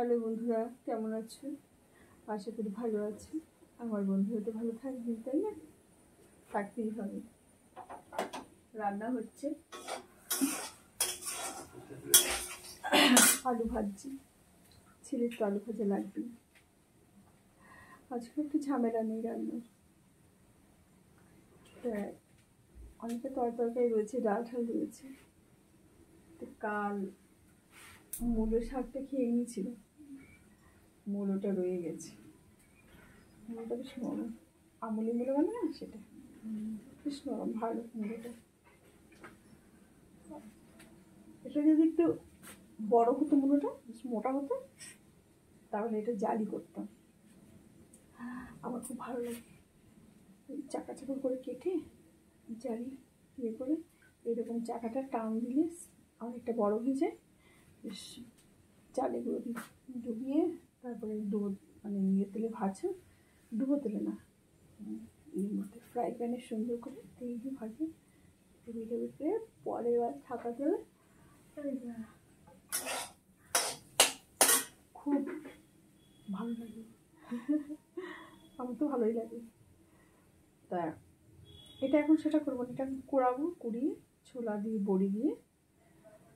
Hello বন্ধুরা, কেমন আছো? আশা করি ভালো আছি। আমার বন্ধুরা তো ভালো থাকবে, তাই না? থাকতেই হবে। রান্না হচ্ছে, আলু ভাজছি। ছেলের তো আলু ভাজা লাগবে। আজকে একটু ঝামেলা নেই রান্নার। অনেকটা তরকারি রয়েছে, ডাল ঠাল রয়েছে। তো কাল মূলো শাকটা খেয়ে নিয়েছিল, মূলোটা রয়ে গেছে। মূলোটা বেশ নরম, আমুলি মূলো বলে না, সেটা বেশ নরম, ভালো মূলোটা। এটা যদি একটু বড় হতো, মূলোটা বেশ মোটা হতো, তাহলে এটা জালি করতাম। আমার খুব ভালো লাগে চাকা চাকা করে কেটে জালি ইয়ে করে এরকম চাকাটা টান দিলে অনেকটা বড় হয়ে যায়। বেশ চালেগুলো ডুবিয়ে তারপরে মানে ইয়ে তেলে ভাজা, ডুবো তেলে না, এর মধ্যে ফ্রাই প্যানে সুন্দর করে তেল দিয়ে ভাজে, ডুবিয়ে করে পরে এবার থাকা গেলে খুব ভালো লাগে। আমার তো ভালোই লাগে। তা এটা এখন সেটা করবো না, এটা আমি কুড়াবো, কুড়িয়ে ছোলা দিয়ে বড়ি দিয়ে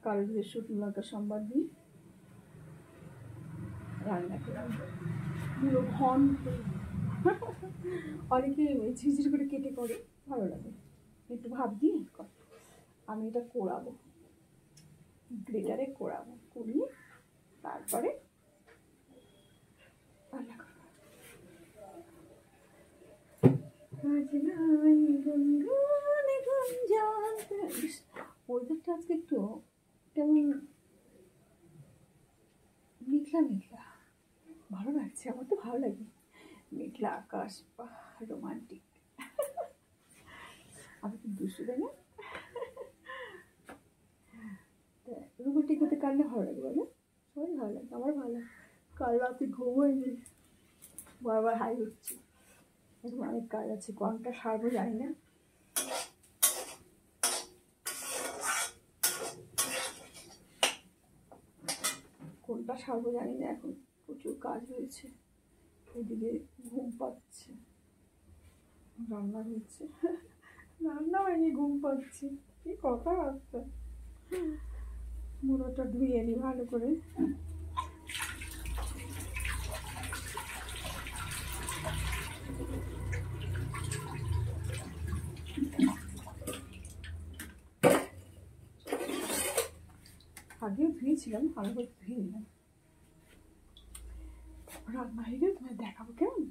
কালো জিরে শুকনো লঙ্কা সম্বার দিয়ে রান্না করবো পুরো ঘন। অনেকে ঝিঝির করে কেটে করে, ভালো লাগে, একটু ভাব দিয়ে কর। আমি এটা কোড়াবো, গ্রেটারে কোড়াবো, কুড়িয়ে তারপরে রান্না করবো। ওয়েদারটা আজকে একটু কেমন মেঘলা মেঘলা, ভালো লাগছে। আমার তো ভালো লাগে মেঘলা আকাশ, রোমান্টিক। আমি খুব দুষ্টু, তাই না? রোমান্টিক হতে কারণে ভালো লাগে বলো? সবাই ভালো লাগে, আমার ভালো লাগে। কাল রাতে ঘুম হয়নি, বারবার হাই হচ্ছে। এখন অনেক কাজ আছে, কোনটা সারবো জানি না। কোনটা সারবো জানি না, এখন প্রচুর কাজ হয়েছে। এদিকে ঘুম পাচ্ছে, রান্না হচ্ছে, রান্না হয়নি, ঘুম পাচ্ছি। কি কথা বার্তা। মুড়োটা ধুয়ে নি ভালো করে। আগেও ধুয়েছিলাম, ভালো করে ধুয়ে নিলাম। রান্না হয়ে গেলে তোমায় দেখাবো কেমন।